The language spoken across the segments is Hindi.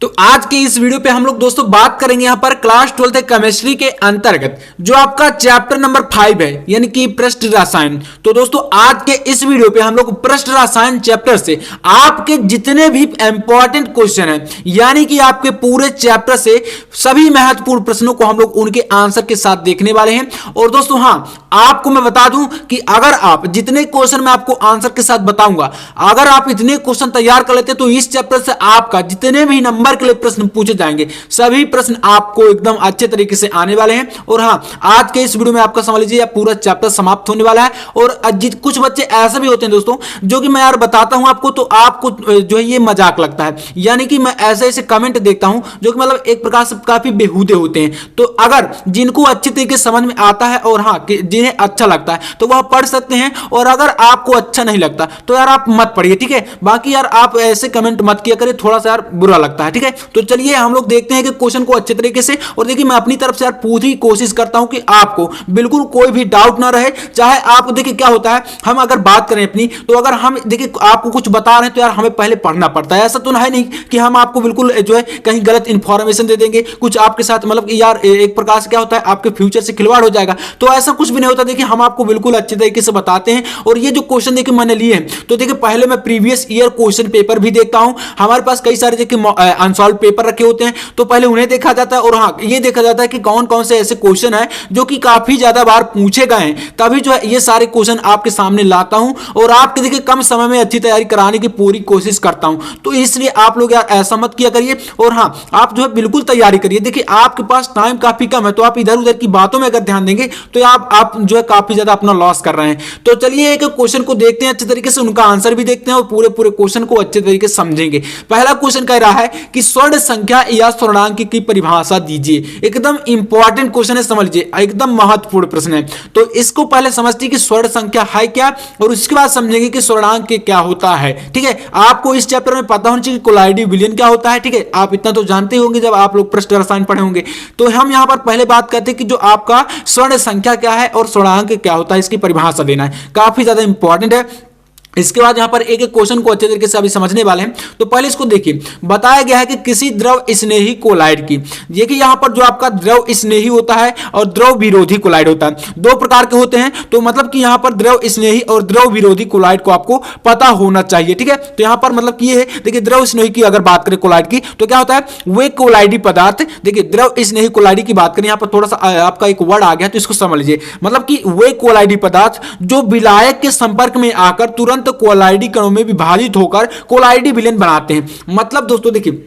तो आज के इस वीडियो पे हम लोग दोस्तों बात करेंगे यहाँ पर क्लास 12th केमिस्ट्री के अंतर्गत जो आपका चैप्टर नंबर 5 है यानी कि पृष्ठ रसायन। तो दोस्तों आज के इस वीडियो पे हम लोग पृष्ठ रसायन चैप्टर से आपके जितने भी इंपॉर्टेंट क्वेश्चन हैं यानी कि आपके पूरे चैप्टर से सभी महत्वपूर्ण प्रश्नों को हम लोग उनके आंसर के साथ देखने वाले हैं। और दोस्तों हाँ, आपको मैं बता दूं कि अगर आप जितने क्वेश्चन मैं आपको आंसर के साथ बताऊंगा, अगर आप इतने क्वेश्चन तैयार कर लेते तो इस चैप्टर से आपका जितने भी नंबर के लिए प्रश्न पूछे जाएंगे सभी प्रश्न आपको एकदम अच्छे तरीके से आने वाले हैं। और हाँ, आज के इस वीडियो में आपका समझ लीजिए पूरा चैप्टर समाप्त होने वाला है। और कुछ बच्चे ऐसे भी होते हैं दोस्तों जो कि मैं यार बताता हूं आपको तो आपको जो है ये मजाक लगता है, यानी कि मैं ऐसे ऐसे कमेंट देखता हूं जो कि मतलब एक प्रकार से काफी बेहूदे होते हैं। तो अगर जिनको अच्छे तरीके से समझ में आता है और हाँ जिन्हें अच्छा लगता है तो वह पढ़ सकते हैं, और अगर आपको अच्छा नहीं लगता तो यार आप मत पढ़िए, ठीक है। बाकी यार आप ऐसे कमेंट मत किया करिए, थोड़ा सा यार बुरा लगता है, ठीक है। तो चलिए हम लोग देखते हैं कि क्वेश्चन को अच्छे तरीके से, और देखिए मैं अपनी तरफ से यार पूरी कोशिश करता हूं कि आपको बिल्कुल कोई भी डाउट ना रहे। चाहे आप देखिए क्या होता है, हम अगर बात करें अपनी तो अगर हम देखिए आपको कुछ बता रहे हैं तो यार हमें पहले पढ़ना पड़ता है। ऐसा तो है नहीं कि हम आपको बिल्कुल जो है कहीं गलत इंफॉर्मेशन दे देंगे, कुछ आपके साथ मतलब यार एक प्रकार से क्या होता है आपके फ्यूचर से खिलवाड़ हो जाएगा, तो ऐसा कुछ भी नहीं होता। देखिए हम आपको बिल्कुल अच्छे तरीके से बताते हैं। और ये जो क्वेश्चन देखिए मैंने लिए हैं तो देखिए पहले मैं प्रीवियस ईयर क्वेश्चन पेपर भी देखता हूं। हमारे पास कई सारे देखिए अनसॉल्व पेपर रखे होते हैं तो पहले उन्हें देखा जाता है, और हाँ ये देखा जाता है कि कौन कौन से ऐसे क्वेश्चन है जो कि काफी ज्यादा बार पूछे गए हैं, तभी जो है ये सारे क्वेश्चन आपके सामने लाता हूं और आपके देखिए कम समय में अच्छी तैयारी कराने की पूरी कोशिश करता हूं। तो इसलिए आप लोग यार ऐसा मत किया करिए, और हाँ आप जो है बिल्कुल तैयारी करिए। देखिए आपके पास टाइम काफी कम है तो आप इधर उधर की बातों में अगर ध्यान देंगे तो आप जो है काफी ज्यादा अपना लॉस कर रहे हैं। तो चलिए एक क्वेश्चन को देखते हैं अच्छे तरीके से, उनका आंसर भी देखते हैं और पूरे पूरे क्वेश्चन को अच्छे तरीके से समझेंगे। पहला क्वेश्चन कह रहा है कि स्वर्ण संख्या या स्वर्णांक की परिभाषा दीजिए। एकदम इंपॉर्टेंट क्वेश्चन है, समझ लीजिए एकदम महत्वपूर्ण प्रश्न है। तो इसको पहले समझते हैं कि स्वर्ण संख्या है क्या, और उसके बाद समझेंगे कि स्वर्णांक क्या होता है, ठीक है। आपको इस चैप्टर में पता होना चाहिए कि कोलाइडी विलयन क्या होता है, ठीक है। आप इतना तो जानते होंगे जब आप लोग पृष्ठ रसायन पढ़े होंगे। तो हम यहां पर पहले बात करते हैं कि जो आपका स्वर्ण संख्या क्या है और स्वर्णांक क्या होता है, इसकी परिभाषा देना है, काफी ज्यादा इंपॉर्टेंट है। इसके बाद यहां पर एक एक क्वेश्चन को अच्छे तरीके से अभी समझने वाले हैं। तो पहले इसको देखिए, बताया गया है कि किसी द्रव स्नेही कोलाइड की, देखिए यहां पर जो आपका द्रव स्नेही होता है और द्रव विरोधी कोलाइड होता है, दो प्रकार के होते हैं। तो मतलब कि यहां पर द्रव स्नेही और द्रव विरोधी कोलाइड को आपको पता होना चाहिए, ठीक है। तो यहां पर मतलब कि ये है, देखिए द्रव स्नेही की अगर बात करें कोलाइड की तो क्या होता है, वे कोलाइडी पदार्थ, देखिए द्रव स्नेही कोलाइडी की बात करें, यहां पर थोड़ा सा आपका एक वर्ड आ गया तो इसको समझ लीजिए। मतलब कि वे कोलाइडी पदार्थ जो विलायक के संपर्क में आकर तुरंत कोलाइडी कणों में विभाजित होकर कोलाइडी विलयन बनाते हैं। मतलब दोस्तों देखिए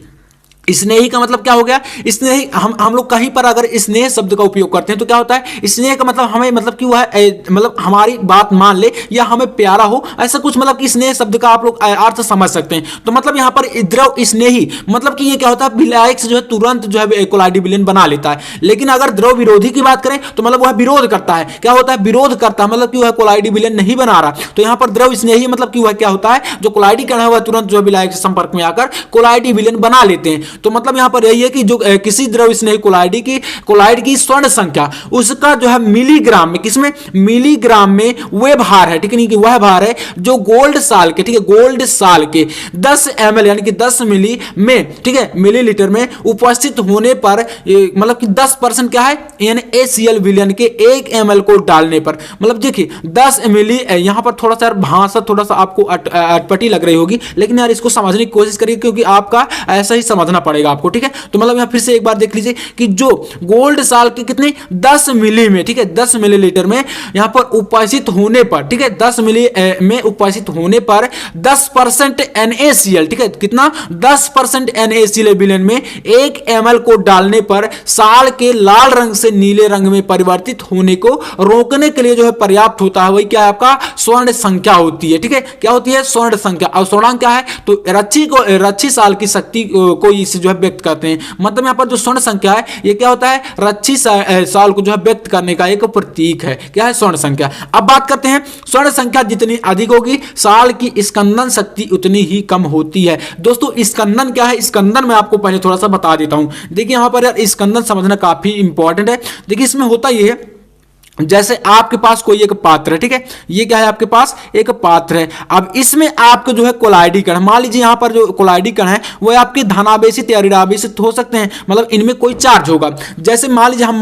स्नेही का मतलब क्या हो गया, स्नेही हम लोग कहीं पर अगर स्नेह शब्द का उपयोग करते हैं तो क्या होता है, स्नेह का मतलब हमें मतलब कि वह मतलब हमारी बात मान ले या हमें प्यारा हो, ऐसा कुछ मतलब कि स्नेह शब्द का आप लोग अर्थ समझ सकते हैं। तो मतलब यहां पर द्रव स्नेही मतलब कि ये क्या होता है, विलायक से जो है तुरंत जो है कोलाइडी विलयन बना लेता है। लेकिन अगर द्रव विरोधी की बात करें तो मतलब वह विरोध करता है, क्या होता है, विरोध करता है, मतलब कि वह कोलाइडी विलयन नहीं बना रहा। तो यहां पर द्रव स्नेही मतलब कि वह क्या होता है, जो कोलाइडी कण है वह तुरंत जो है विलायक से संपर्क में आकर कोलाइडी विलयन बना लेते हैं। तो मतलब यहां पर यही है कि जो किसी द्रव स्नेही कोलाइड की स्वर्ण संख्या उसका जो है मिलीग्राम में, किसमें, मिलीग्राम में वह भार है, ठीक है, नहीं कि वह भार है जो गोल्ड साल के, ठीक है, गोल्ड साल के 10 ml यानी कि 10 मिली में, ठीक है, मिलीलीटर में उपस्थित होने पर मतलब कि 10% क्या है, यानी HCl विलयन के 1 ml को डालने पर, मतलब देखिए 10 मिली, यहां पर थोड़ा सा भाषा थोड़ा सा आपको अटपटी लग रही होगी, लेकिन यार इसको समझने की कोशिश करिए क्योंकि आपका ऐसा ही समझना पड़ेगा आपको, ठीक है। तो मतलब यहां फिर से एक बार देख लीजिए कि जो गोल्ड साल के कितने 10 मिली में, ठीक है, 10 मिलीलीटर में यहां पर उपस्थित होने पर, ठीक है, 10 मिली में उपस्थित होने पर 10% NaCl, ठीक है, कितना 10% NaCl विलयन में 1 ml को डालने पर साल के लाल रंग से नीले रंग में परिवर्तित होने को रोकने के लिए जो है पर्याप्त होता है, वही क्या है, आपका स्वर्ण संख्या होती है, ठीक है। क्या होती है, स्वर्ण संख्या। और स्वर्णांक क्या है, तो रच्छी साल की शक्ति को इसे जो है व्यक्त करते हैं। मतलब यहां पर जो स्वर्ण संख्या है ये क्या होता है, रच्छी साल को जो है व्यक्त करने का एक प्रतीक है, क्या है, स्वर्ण संख्या। अब बात करते हैं, स्वर्ण संख्या जितनी अधिक होगी साल की स्कंदन शक्ति उतनी ही कम होती है। दोस्तों स्कंदन क्या है, स्कंदन मैं आपको पहले थोड़ा सा बता देता हूं। देखिए यहां पर यार स्कंदन समझना काफी इंपॉर्टेंट है। देखिए इसमें होता यह है, जैसे आपके पास कोई एक पात्र है, ठीक है, ये क्या है आपके पास एक पात्र है। अब इसमें आपके जो है कोलाइडी कण, मान लीजिए यहां पर जो कोलाइडी कण है वो आपके धनावेशित या ऋणावेशित हो सकते हैं, मतलब इनमें कोई चार्ज होगा। जैसे मान लीजिए हम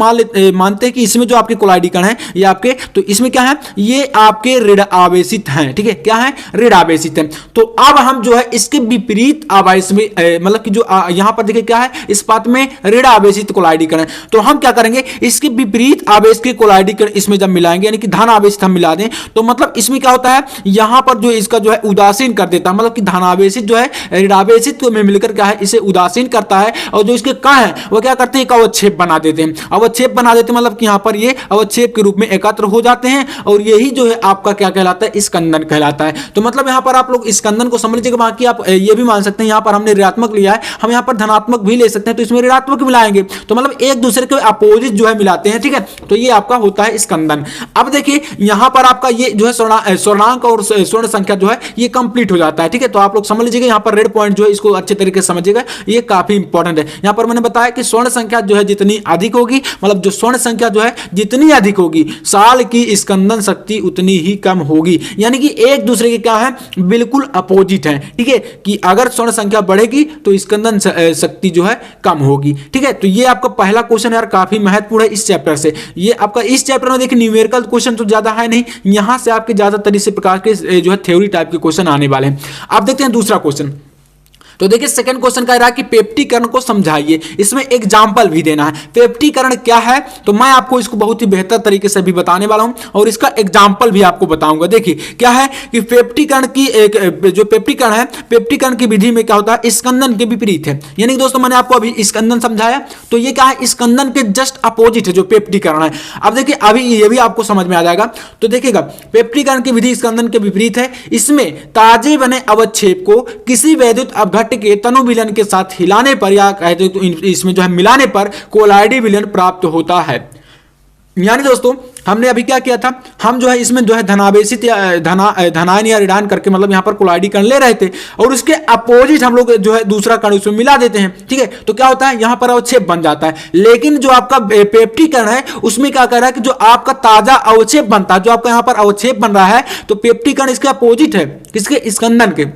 मानते हैं कि इसमें जो आपके कोलाइडी कण है ये आपके, तो इसमें क्या है, ये आपके ऋण आवेशित हैं, ठीक है, क्या है, ऋण आवेशित है। तो अब हम जो है इसके विपरीत आवेश में मतलब कि जो यहां पर देखिए क्या है, इस पात्र में ऋण आवेशित कोलाइडी कण है, तो हम क्या करेंगे, इसके विपरीत आवेश के कोलाइडी कण इसमें जब मिलाएंगे, यानी कि धन आवेशित हम मिला दें, तो मतलब इसमें क्या होता है, यहां पर जो इसका जो है उदासीन कर देता है, मतलब कि धनावेशित जो है ऋणावेशित में मिलकर क्या है इसे उदासीन करता है, और जो इसके कण है वो क्या करते हैं, एक अवच्छेद बना देते हैं। अवच्छेद बना देते हैं मतलब कि यहां पर ये अवच्छेद के रूप में एकत्र हो जाते हैं, और यही जो है आपका क्या कहलाता है, स्कंदन कहलाता है। तो मतलब यहां पर आप लोग स्कंदन को समझ लीजिएगा। बाकी आप ये भी मान सकते हैं, यहां पर हमने ऋणात्मक लिया है, हम यहां पर धनात्मक भी ले सकते हैं, तो इसमें ऋणात्मक मिलाएंगे, तो मतलब एक दूसरे के अपोजिट जो है मिलाते हैं, ठीक है, तो ये आपका होता है स्कंदन। अब देखिए यहां पर आपका ये जो है स्वर्णांक और स्वर्ण संख्या जो है ये कंप्लीट हो जाता है, ठीक है, तो आप लोग समझ लीजिएगा यहां पर रेड पॉइंट जो है इसको अच्छे तरीके से समझिएगा, ये काफी इंपॉर्टेंट है। यहां पर मैंने बताया कि स्वर्ण संख्या जो है जितनी अधिक होगी, मतलब जो स्वर्ण संख्या जो है जितनी अधिक होगी, साल की स्कंदन शक्ति उतनी ही कम होगी, यानी कि एक दूसरे के क्या है, बिल्कुल अपोजिट है, ठीक है, कि अगर स्वर्ण संख्या बढ़ेगी तो स्कंदन शक्ति जो है कम होगी, ठीक है। तो ये आपका पहला क्वेश्चन यार काफी महत्वपूर्ण है इस चैप्टर से। ये आपका इस चैप्टर में देखिए न्यूमेरिकल क्वेश्चन तो ज्यादा है नहीं, यहां से आपके ज्यादातर इसी प्रकार के जो है थ्योरी टाइप के क्वेश्चन आने वाले हैं। आप देखते हैं दूसरा क्वेश्चन। तो देखिए सेकंड क्वेश्चन कह रहा है कि पेप्टीकरण को समझाइए, इसमें एग्जांपल भी देना है। पेप्टीकरण क्या है, तो मैं आपको इसको बहुत ही बेहतर तरीके से भी बताने वाला हूं और इसका एग्जांपल भी आपको बताऊंगा। देखिए क्या है कि पेप्टीकरण की एक जो पेप्टीकरण है, पेप्टीकरण की विधि में क्या होता है, स्कंदन के विपरीत है। यानी कि दोस्तों मैंने आपको अभी स्कंदन समझाया, तो ये क्या है, स्कंदन के जस्ट अपोजिट है जो पेप्टीकरण है। अब देखिए अभी ये भी आपको समझ में आ जाएगा। तो देखिएगा पेप्टीकरण की विधि स्कंदन के विपरीत है, इसमें ताजे बने अवच्छेद को किसी वैद्युत अपघट्य के तनु विलयन के साथ हिलाने पर या कहते तो इसमें जो है मिलाने पर कोलाइडी विलयन प्राप्त होता है। यानी दोस्तों हमने अभी क्या किया था, हम जो है इसमें जो है धनावेशित या धनायन या ऋणायन करके मतलब यहां पर कोलाइडी कण ले रहे थे, और उसके अपोजिट हम लोग जो है दूसरा कण उसमें मिला देते हैं, ठीक है। तो क्या होता है, यहां पर अवच्छेद बन जाता है। लेकिन जो आपका पेप्टीकरण है उसमें क्या कर रहा है कि जो आपका ताजा अवच्छेद बनता है, जो आपका यहां पर अवच्छेद बन रहा है, तो पेप्टीकरण इसके अपोजिट है, किसके, स्कंदन के।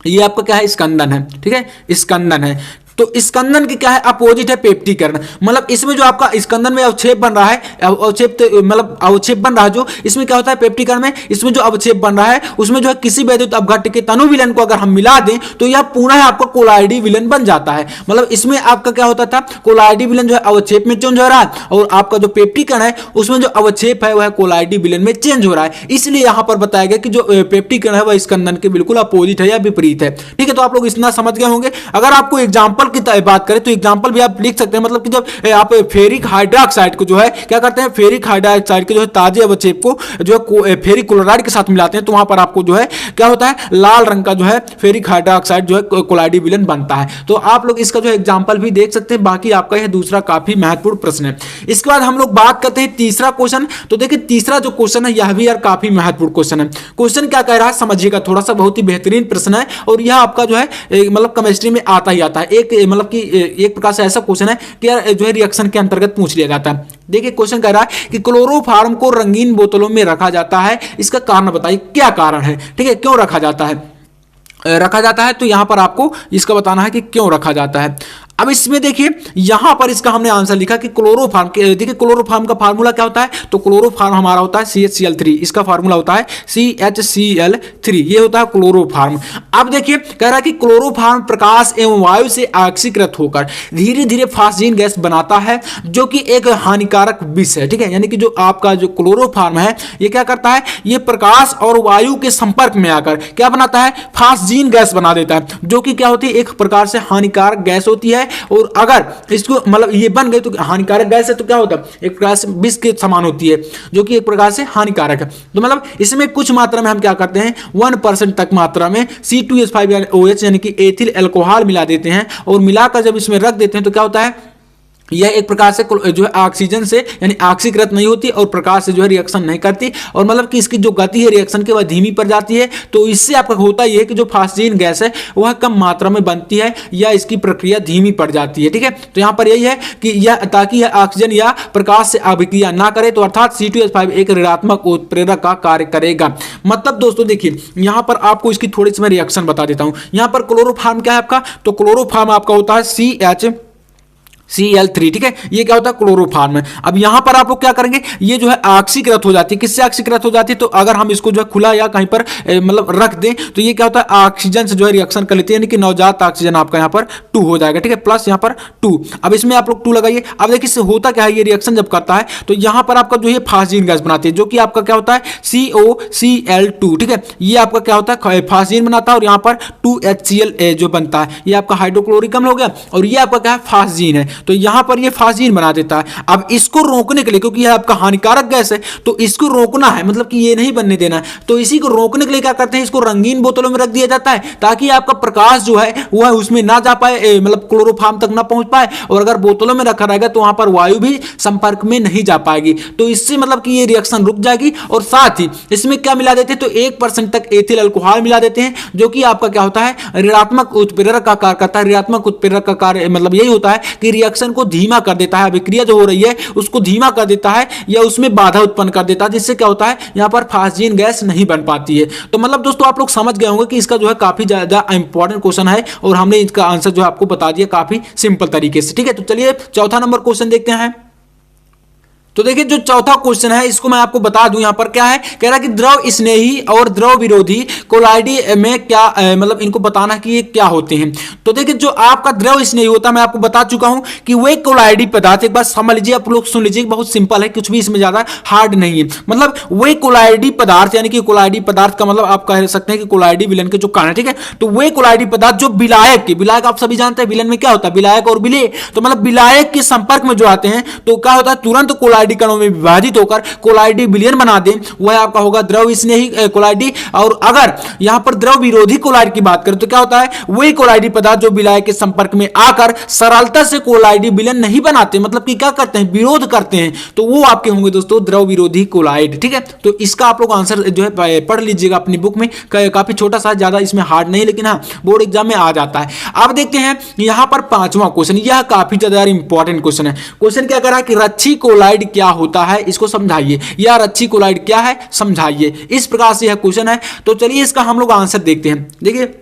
ये आपका क्या है, स्कंदन है, ठीक है, स्कंदन है। तो स्कंदन की क्या है, अपोजिट है पेप्टीकरण। मतलब इसमें जो आपका स्कंदन में अवच्छेद बन रहा है, अवच्छेद मतलब अवच्छेद बन रहा है जो, इसमें क्या होता है पेप्टीकरण में, इसमें जो अवच्छेद बन रहा है उसमें जो है किसी वैद्युत अपघट्य के तनु विलयन को अगर हम मिला दें तो यह पुनः आपका कोलाइडी विलयन बन जाता है। मतलब इसमें आपका क्या होता था, कोलाइडी विलयन जो है अवच्छेद में चेंज हो रहा है, और आपका जो पेप्टीकरण है उसमें जो अवच्छेद है वह कोलाइडी विलयन में चेंज हो रहा है। इसलिए यहां पर बताया गया कि जो पेप्टीकरण है वह स्कंदन के बिल्कुल अपोजिट है या विपरीत है, ठीक है। तो आप लोग इतना समझ गए होंगे। अगर आपको एग्जाम्पल की बात करें तो एग्जांपल भी आप लिख सकते हैं, मतलब कि जब आप फेरिक हाइड्रोक्साइड को जो है क्या करते हैं, फेरिक हाइड्रोक्साइड के जो है ताजे अवच्छेद को जो है फेरिक क्लोराइड के साथ मिलाते हैं, तो वहां पर आपको जो है क्या होता है, लाल रंग का जो है फेरिक हाइड्रोक्साइड जो है कोलाइडी विलयन बनता है। तो आप लोग इसका जो एग्जांपल भी देख सकते हैं। बाकी आपका यह दूसरा काफी महत्वपूर्ण प्रश्न है। इसके बाद हम लोग बात करते हैं तीसरा क्वेश्चन। तो देखिए तीसरा जो क्वेश्चन है यह भी यार काफी महत्वपूर्ण क्वेश्चन है। क्वेश्चन क्या कह रहा है समझिएगा, थोड़ा सा बहुत ही बेहतरीन प्रश्न है, और यह आपका जो है मतलब केमिस्ट्री में आता ही आता है। एक मतलब कि एक प्रकार से ऐसा क्वेश्चन है कि यार जो है रिएक्शन के अंतर्गत पूछ लिया जाता है। देखिए क्वेश्चन कह रहा है कि क्लोरोफॉर्म को रंगीन बोतलों में रखा जाता है, इसका कारण बताइए, क्या कारण है, ठीक है, क्यों रखा जाता है, तो यहां पर आपको इसका बताना है कि क्यों रखा जाता है। अब इसमें देखिए यहां पर इसका हमने आंसर लिखा कि क्लोरोफॉर्म, देखिए क्लोरोफॉर्म का फार्मूला क्या होता है, तो क्लोरोफॉर्म हमारा होता है CHCl3, इसका फार्मूला होता है CHCl3, ये होता है क्लोरोफॉर्म। अब देखिए कह रहा है कि क्लोरोफॉर्म प्रकाश एवं वायु से ऑक्सीकृत होकर धीरे धीरे फास्जीन गैस बनाता है, जो कि एक हानिकारक विष है, ठीक है। यानी कि जो आपका जो क्लोरोफॉर्म है ये क्या करता है, ये प्रकाश और वायु के संपर्क में आकर क्या बनाता है, फास्जीन गैस बना देता है, जो कि क्या होती है, एक प्रकार से हानिकारक गैस होती है। और अगर इसको मतलब ये बन गई तो हानिकारक गैस है, तो क्या होता है, एक प्रकार से विष के समान होती है, जो कि एक प्रकार से हानिकारक है। तो मतलब इसमें कुछ मात्रा में हम क्या करते हैं, 1% तक मात्रा में C2H5OH यानी कि एथिल अल्कोहल मिला देते हैं, और मिलाकर जब इसमें रख देते हैं तो क्या होता है, यह एक प्रकार से जो है ऑक्सीजन से यानी ऑक्सीकृत नहीं होती और प्रकाश से जो है रिएक्शन नहीं करती, और मतलब कि इसकी जो गति है रिएक्शन की वह धीमी पड़ जाती है। तो इससे आपका होता यह है कि जो फास्जीन गैस है वह कम मात्रा में बनती है या इसकी प्रक्रिया धीमी पड़ जाती है। ठीक है, तो यहाँ पर यही है कि यह ताकि यह ऑक्सीजन या प्रकाश से अभिक्रिया ना करे, तो अर्थात C2H5 एक ऋणात्मक उत्प्रेरक का कार्य करेगा। मतलब दोस्तों देखिए यहाँ पर आपको इसकी थोड़ी सी मैं रिएक्शन बता देता हूँ। यहाँ पर क्लोरोफॉर्म क्या है आपका, तो क्लोरोफॉर्म आपका होता है CH3। ठीक है, ये क्या होता है क्लोरोफॉर्म है। अब यहां पर आप लोग क्या करेंगे, ये जो है ऑक्सीकृत हो जाती है। किससे ऑक्सीकृत हो जाती है, तो अगर हम इसको जो है खुला या कहीं पर मतलब रख दें तो ये क्या होता है ऑक्सीजन से जो है रिएक्शन कर लेती है, यानी कि नवजात ऑक्सीजन आपका यहाँ पर 2 हो जाएगा। ठीक है, प्लस यहाँ पर 2। अब इसमें आप लोग 2 लगाइए। अब देखिए इससे होता क्या है, ये रिएक्शन जब करता है तो यहाँ पर आपका जो है फास्जीन गैस बनाती है, जो कि आपका क्या होता है COCl2। ठीक है, ये आपका क्या होता है फास्जीन बनाता है, और यहाँ पर 2HCl जो बनता है ये आपका हाइड्रोक्लोरिक अम्ल हो गया, और ये आपका क्या है फास्जीन है। तो यहां पर ये फास्जीन बना देता है। अब इसको रोकने के लिए, क्योंकि यह आपका हानिकारक गैस है तो इसको रोकना है, मतलब कि ये नहीं बनने देना है, तो इसी को रोकने के लिए क्या करते हैं, इसको रंगीन बोतलों में रख दिया जाता है ताकि आपका प्रकाश जो है वह उसमें ना जा पाए, मतलब क्लोरोफॉर्म तक ना पहुंच पाए, और अगर बोतलों में रखा रहेगा तो वहां पर वायु भी संपर्क में नहीं जा पाएगी। तो इससे मतलब कि ये रिएक्शन रुक जाएगी। और साथ ही इसमें क्या मिला देते हैं, तो 1% तक एथिल अल्कोहल मिला देते हैं, जो कि आपका क्या होता है ऋणात्मक उत्प्रेरक का कार्य करता है। ऋणात्मक उत्प्रेरक का कार्य मतलब यही होता है कि रिएक्शन को धीमा कर देता है, अभिक्रिया जो हो रही है उसको धीमा कर देता है या उसमें बाधा उत्पन्न कर देता है, जिससे क्या होता है यहां पर फास्जीन गैस नहीं बन पाती है। तो मतलब दोस्तों आप लोग समझ गए होंगे कि इसका जो है काफी ज्यादा इंपॉर्टेंट क्वेश्चन है, और हमने इसका आंसर जो है आपको बता दिया काफी सिंपल तरीके से। ठीक है, तो चलिए चौथा नंबर क्वेश्चन देखते हैं। तो देखिए जो चौथा क्वेश्चन है इसको मैं आपको बता दूं, यहां पर क्या है, कह रहा है कि द्रव स्नेही और द्रव विरोधी कोलाइडी में क्या मतलब इनको बताना कि ये क्या होते हैं। तो देखिए जो आपका द्रव स्नेही होता है मैं आपको बता चुका हूं कि वे कोलाइडी पदार्थ, एक बार समझ लीजिए आप लोग, सुन लीजिए, बहुत सिंपल है, कुछ भी इसमें ज्यादा हार्ड नहीं है। मतलब वे कोलाइडी पदार्थ, यानी कि कोलाइडी पदार्थ का मतलब आप कह सकते हैं कि कोलाइडी विलन के जो कारण, ठीक है, तो वे कोलाइडी पदार्थ जो विलायक के, विलायक आप सभी जानते हैं विलन में क्या होता है, विलायक और विलेय, तो मतलब विलायक के संपर्क में जो आते हैं तो क्या होता है तुरंत कोलाइडी कणों में विभाजित होकर कोलाइडी विलयन बना दें, वह आपका होगा द्रव स्नेही कोलाइडी। और अगर यहां पर द्रव विरोधी कोलाइड की बात करें तो क्या होता है, वही कोलाइडी पदार्थ जो विलायक के संपर्क में आकर सरलता से कोलाइडी विलयन नहीं बनाते, मतलब कि क्या करते हैं विरोध करते हैं, तो वो आपके होंगे दोस्तों द्रव विरोधी कोलाइड। ठीक है, तो इसका आप लोग आंसर जो है पढ़ लीजिएगा अपनी बुक में, काफी छोटा सा, ज्यादा इसमें हार्ड नहीं, लेकिन हाँ बोर्ड एग्जाम में आ जाता है। अब देखते हैं यहां पर पांचवा क्वेश्चन, यह काफी ज्यादा इंपॉर्टेंट क्वेश्चन है। क्वेश्चन क्या कर रहा है कि रच्छी कोलाइड क्या होता है, इसको समझाइए, या रच्छी कोलाइड क्या है समझाइए, इस प्रकार से यह क्वेश्चन है। तो चलिए इसका हम लोग आंसर देखते हैं। देखिए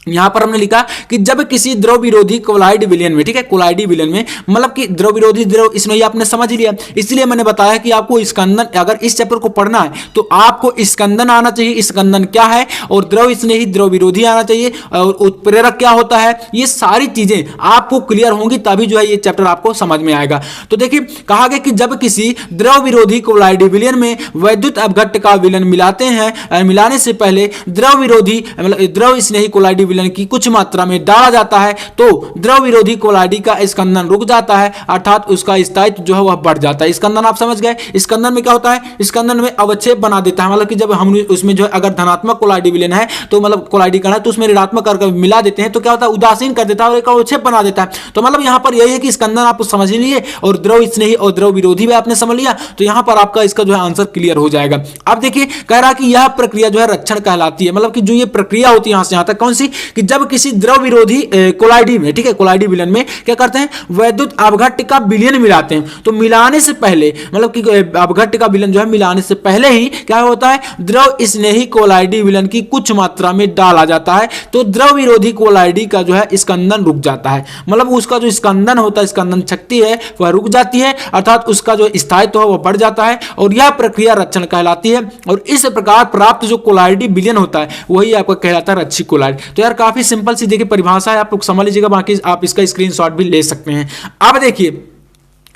यहां पर हमने लिखा कि जब किसी द्रव विरोधी कोलाइड विलयन में, ठीक है, कोलाइडी विलयन में, मतलब कि द्रव विरोधी द्रव स्नेही आपने समझ लिया, इसलिए मैंने बताया कि आपको स्कंदन, अगर इस चैप्टर को पढ़ना है तो आपको स्कंदन आना चाहिए, स्कंदन क्या है, और द्रव स्नेही द्रव विरोधी आना चाहिए, और उत्प्रेरक क्या होता है, ये सारी चीजें आपको क्लियर होंगी तभी जो है ये चैप्टर आपको समझ में आएगा। तो देखिए कहा गया कि जब किसी द्रव विरोधी कोलाइडी विलयन में वैद्युत अपघट्ट का विलयन मिलाते हैं, मिलाने से पहले द्रव विरोधी मतलब द्रव स्नेही कोलाइडी की कुछ मात्रा में डाला जाता है तो द्रव विरोधी कोलाइडी का स्कंदन रुक जाता है, अर्थात उसका स्थायित्व जो है वह बढ़ जाता है। स्कंदन आप समझ गए, स्कंदन में क्या होता है, स्कंदन में अवक्षेप बना देता है, मतलब कि जब हम उसमें जो है अगर धनात्मक कोलाइडी विलयन है तो मतलब कोलाइडी कण है तो उसमें ऋणात्मक करके मिला देते हैं तो क्या होता है उदासीन कर देता है और एक अवक्षेप बना देता है। तो मतलब यहां पर यही है कि स्कंदन आप समझ लिए और द्रव स्नेही और द्रव विरोधी भी आपने समझ लिया, तो यहां पर आपका इसका जो है आंसर क्लियर हो जाएगा। अब देखिए कह रहा है कि यह प्रक्रिया जो है रक्षण कहलाती है, मतलब कि जो ये प्रक्रिया होती है यहां से यहां तक कौन सी, कि जब किसी द्रव विरोधी कोलाइडी में, ठीक है, कोलाइडी विलयन में क्या करते हैं वैद्युत अपघट्ट का विलयन मिलाते हैं, तो मिलाने से पहले मतलब कि अपघट्ट का विलयन जो है मिलाने से पहले ही क्या होता है द्रव स्नेही कोलाइडी विलयन की कुछ मात्रा में डाला जाता है, तो द्रव विरोधी कोलाइडी का जो है स्कंदन रुक जाता है, मतलब उसका जो स्कंदन होता है, स्कंदन शक्ति है वह रुक जाती है, अर्थात उसका जो स्थायित्व है वह बढ़ जाता है और यह प्रक्रिया रक्षण कहलाती है। और इस प्रकार प्राप्त जो कोलाइडी विलयन होता है वही आपका कहलाता है रच्छी कोलाइड। तो यार काफी सिंपल सी देखिए परिभाषा है, आप लोग समझ लीजिएगा, बाकी आप इसका स्क्रीनशॉट भी ले सकते हैं। अब देखिए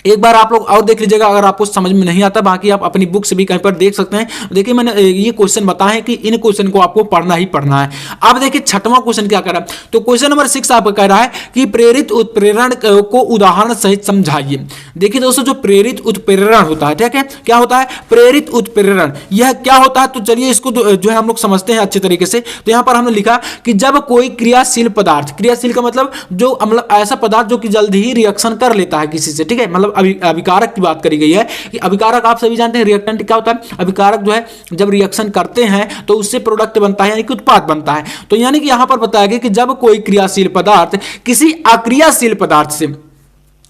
एक बार आप लोग और देख लीजिएगा अगर आपको समझ में नहीं आता, बाकी आप अपनी बुक से भी कहीं पर देख सकते हैं। देखिए मैंने ये क्वेश्चन बताया है कि इन क्वेश्चन को आपको पढ़ना ही पढ़ना है। अब देखिए छठवां क्वेश्चन क्या कर रहा है, तो क्वेश्चन नंबर 6 आपका कह रहा है कि प्रेरित उत्प्रेरण को उदाहरण सहित समझाइए। देखिए दोस्तों जो प्रेरित उत्प्रेरण होता है, ठीक है, क्या होता है प्रेरित उत्प्रेरण, यह क्या होता है, तो चलिए इसको जो है हम लोग समझते हैं अच्छे तरीके से। तो यहाँ पर हमने लिखा कि जब कोई क्रियाशील पदार्थ, क्रियाशील का मतलब जो मतलब ऐसा पदार्थ जो कि जल्द ही रिएक्शन कर लेता है किसी से, ठीक है, मतलब अभिकारक की बात करी गई है कि अभिकारक आप सभी जानते हैं, रिएक्टेंट क्या होता है, अभिकारक जो है जब रिएक्शन करते हैं तो उससे प्रोडक्ट बनता है यानी कि उत्पाद बनता है। तो यानी कि यहां पर बताया गया कि जब कोई क्रियाशील पदार्थ किसी अक्रियाशील पदार्थ से,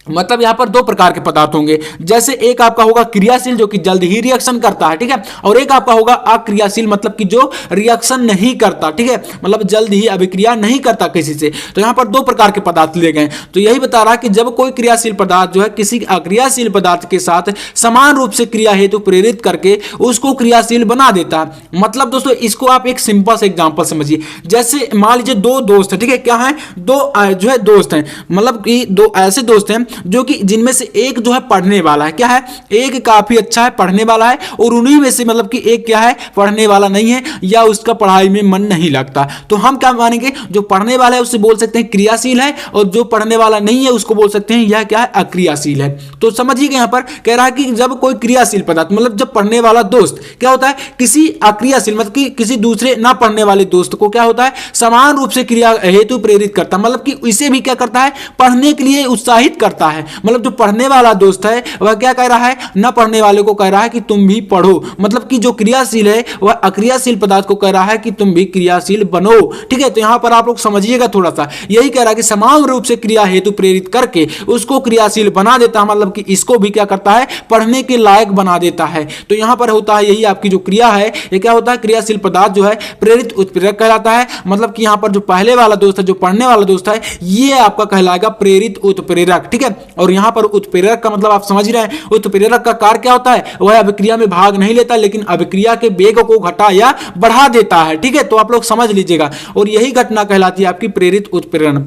मतलब यहां पर दो प्रकार के पदार्थ होंगे, जैसे एक आपका होगा क्रियाशील जो कि जल्द ही रिएक्शन करता है, ठीक है, और एक आपका होगा अक्रियाशील मतलब कि जो रिएक्शन नहीं करता, ठीक है, मतलब जल्द ही अभिक्रिया नहीं करता किसी से। तो यहां पर दो प्रकार के पदार्थ लिए गए। तो यही बता रहा है कि जब कोई क्रियाशील पदार्थ जो है किसी अक्रियाशील पदार्थ के साथ समान रूप से क्रिया हेतु प्रेरित करके उसको क्रियाशील बना देता है। मतलब दोस्तों इसको आप एक सिंपल से एग्जांपल समझिए, जैसे मान लीजिए दो दोस्त है, ठीक है, क्या है, दो जो है दोस्त हैं, मतलब कि दो ऐसे दोस्त हैं जो कि जिनमें से एक जो है पढ़ने वाला है, क्या है, एक काफी अच्छा है पढ़ने वाला है, और उन्हीं में से मतलब कि एक क्या है पढ़ने वाला नहीं है या उसका पढ़ाई में मन नहीं लगता। तो हम क्या मानेंगे, जो पढ़ने वाला है उससे बोल सकते हैं क्रियाशील है, और जो पढ़ने वाला नहीं है उसको बोल सकते हैं यह क्या है अक्रियाशील है। तो समझिए यहां पर कह रहा है कि जब कोई क्रियाशील पदार्थ मतलब जब पढ़ने वाला दोस्त क्या होता है किसी अक्रियाशील मतलब कि किसी दूसरे ना पढ़ने वाले दोस्त को क्या होता है समान रूप से क्रिया हेतु प्रेरित करता है, मतलब कि इसे भी क्या करता है पढ़ने के लिए उत्साहित करता है। मतलब जो पढ़ने वाला दोस्त है वह क्या कह रहा है, न पढ़ने वाले को कह रहा है कि तुम भी पढ़ो, मतलब कि जो क्रियाशील है वह अक्रियाशील पदार्थ को कह रहा है कि तुम भी क्रियाशील बनो, ठीक है। तो यहां पर आप लोग समझिएगा थोड़ा सा, यही कह रहा है कि समान रूप से क्रिया हेतु प्रेरित करके उसको क्रियाशील बना देता है, मतलब कि इसको भी क्या करता है पढ़ने के लायक बना देता है। तो यहां पर होता है यही आपकी जो क्रिया है ये क्या होता है क्रियाशील पदार्थ जो है प्रेरित उत्प्रेरक कहलाता है। मतलब कि यहां पर जो पहले वाला दोस्त है जो पढ़ने वाला दोस्त है ये आपका कहलाएगा प्रेरित उत्प्रेरक, ठीक है। और यहां पर उत्प्रेरक का मतलब आप समझ रहे हैं, उत्प्रेरक का कार्य क्या होता है, वह अभिक्रिया में भाग नहीं लेता लेकिन अभिक्रिया के वेग को घटा या बढ़ा देता है, ठीक है। तो आप लोग समझ लीजिएगा, और यही घटना कहलाती है आपकी प्रेरित उत्प्रेरण।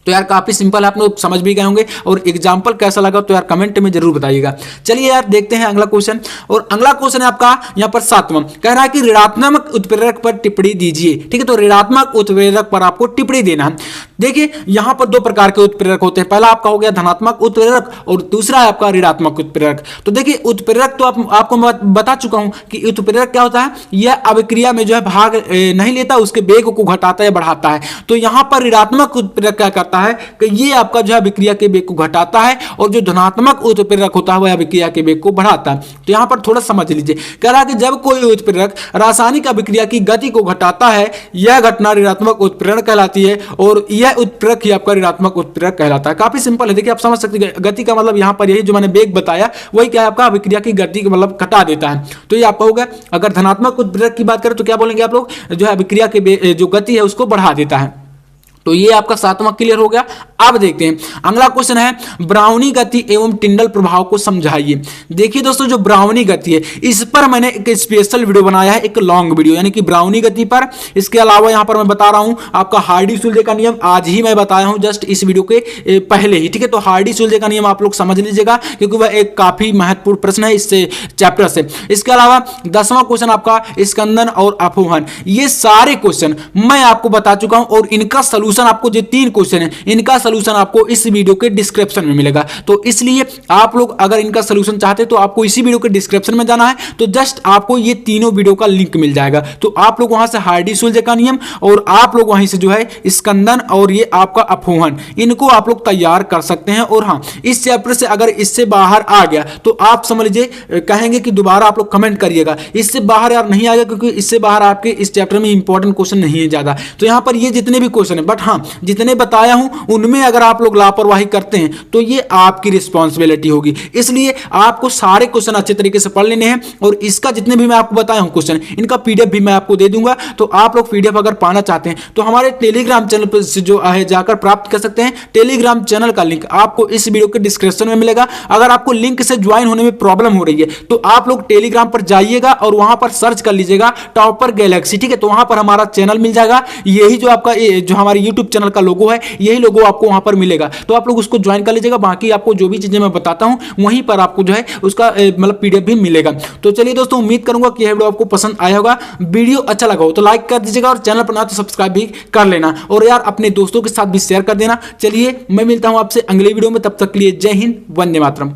तो यार काफी सिंपल आप लोग समझ भी गए होंगे, और एग्जाम्पल कैसा लगा तो यार कमेंट में जरूर बताइएगा। चलिए यार देखते हैं अगला क्वेश्चन, और अगला क्वेश्चन है आपका यहाँ पर 7वां, कह रहा है कि ऋणात्मक उत्प्रेरक पर टिप्पणी दीजिए, ठीक है। तो ऋणात्मक उत्प्रेरक पर आपको टिप्पणी देना है। देखिए यहां पर दो प्रकार के उत्प्रेरक होते हैं, पहला आपका हो गया धनात्मक उत्प्रेरक और दूसरा है आपका ऋणात्मक उत्प्रेरक। तो देखिए उत्प्रेरक तो आपको बता चुका हूं कि उत्प्रेरक क्या होता है, यह अभिक्रिया में जो है भाग नहीं लेता, उसके वेग को घटाता है बढ़ाता है। तो यहां पर ऋणात्मक उत्प्रेरक क्या करता है कि ये आपका जो है अभिक्रिया के वेग को घटाता है, और जो धनात्मक उत्प्रेरक होता है वह अभिक्रिया के वेग को बढ़ाता है। तो यहां पर थोड़ा समझ लीजिए, कह रहा है कि जब कोई उत्प्रेरक रासायनिक अभिक्रिया की गति को घटाता है यह घटना ऋणात्मक उत्प्रेरण कहलाती है, और यह उत्प्रेरक ही आपका ऋणात्मक उत्प्रेरक कहलाता है। काफी सिंपल है, देखिए आप समझ सकते हैं गति का मतलब यहां पर यही जो मैंने वेग बताया वही क्या है आपका अभिक्रिया की गति को मतलब घटा देता है। तो ये आपका होगा, अगर धनात्मक उत्प्रेरक की बात करें तो क्या बोलेंगे आप लोग, जो है अभिक्रिया के जो गति है उसको बढ़ा देता है। तो ये आपका 7वां क्लियर हो गया। अब देखते हैं अगला क्वेश्चन है ब्राउनी गति एवं टिंडल प्रभाव को समझाइए। देखिए दोस्तों जो ब्राउनी गति है इस पर मैंने एक स्पेशल वीडियो बनाया है, एक लॉन्ग वीडियो, यानी कि ब्राउनी गति पर। इसके अलावा यहां पर मैं बता रहा हूं आपका हार्डी-सुलजे का नियम, आज ही मैं बताया हूं जस्ट इस वीडियो के पहले ही, ठीक है। तो हार्डी-सुलजे का नियम आप लोग समझ लीजिएगा क्योंकि वह एक काफी महत्वपूर्ण प्रश्न है इससे चैप्टर से। इसके अलावा 10वां क्वेश्चन आपका स्कंदन और अपोहन, ये सारे क्वेश्चन मैं आपको बता चुका हूं, और इनका सलूशन आपको जो 3 क्वेश्चन है इनका सलूशन आपको इस वीडियो के डिस्क्रिप्शन में मिलेगा। तो इसलिए आप लोग अगर इनका सलूशन चाहते हैं तो आपको इसी वीडियो के डिस्क्रिप्शन में जाना है, तो जस्ट आपको ये तीनों वीडियो का लिंक मिल जाएगा। तो आप लोग वहां से हार्डी-सुलजे का नियम और आप लोग वहीं से जो है स्कंदन और ये आपका अपोहन इनको आप लोग तैयार कर सकते हैं। और हाँ, इस चैप्टर से अगर इससे बाहर आ गया तो आप समझ लीजिए कहेंगे कि दोबारा आप लोग कमेंट करिएगा, इससे बाहर यार नहीं आएगा क्योंकि इससे बाहर आपके इस चैप्टर में इंपॉर्टेंट क्वेश्चन नहीं है ज्यादा। तो यहां पर ये जितने भी क्वेश्चन है, बट हाँ जितने बताया हूं उनमें अगर आप लोग लापरवाही करते हैं तो ये आपकी रिस्पॉन्सिबिलिटी होगी। इसलिए आपको सारे क्वेश्चन अच्छे तरीके से पढ़ लेने हैं, और इसका जितने भी मैं आपको बताया हूं क्वेश्चन इनका पीडीएफ भी मैं आपको दे दूंगा। तो आप लोग पीडीएफ अगर पाना चाहते हैं तो हमारे टेलीग्राम चैनल पर से जो है जाकर प्राप्त कर सकते हैं। टेलीग्राम चैनल का लिंक आपको इस वीडियो के डिस्क्रिप्शन में मिलेगा। अगर आपको लिंक से ज्वाइन होने में प्रॉब्लम हो रही है तो आप लोग टेलीग्राम पर जाइएगा और वहां पर सर्च कर लीजिएगा टॉपर गैलेक्सी, ठीक है। तो वहां पर हमारा चैनल मिल जाएगा, यही जो आपका जो हमारी यूट्यूब चैनल का लोगो है, यही लोगो आपको वहां पर मिलेगा, तो आप लोग उसको ज्वाइन कर लीजिएगा। बाकी आपको जो भी चीजें मैं बताता हूं वहीं पर आपको जो है उसका मतलब पीडीएफ भी मिलेगा। तो चलिए दोस्तों, उम्मीद करूंगा कि यह वीडियो आपको पसंद आया होगा। वीडियो अच्छा लगा हो तो लाइक कर दीजिएगा और चैनल पर ना तो सब्सक्राइब भी कर लेना, और यार अपने दोस्तों के साथ भी शेयर कर देना। चलिए मैं मिलता हूं आपसे अगले वीडियो में, तब तक के लिए जय हिंद, वंदे मातरम।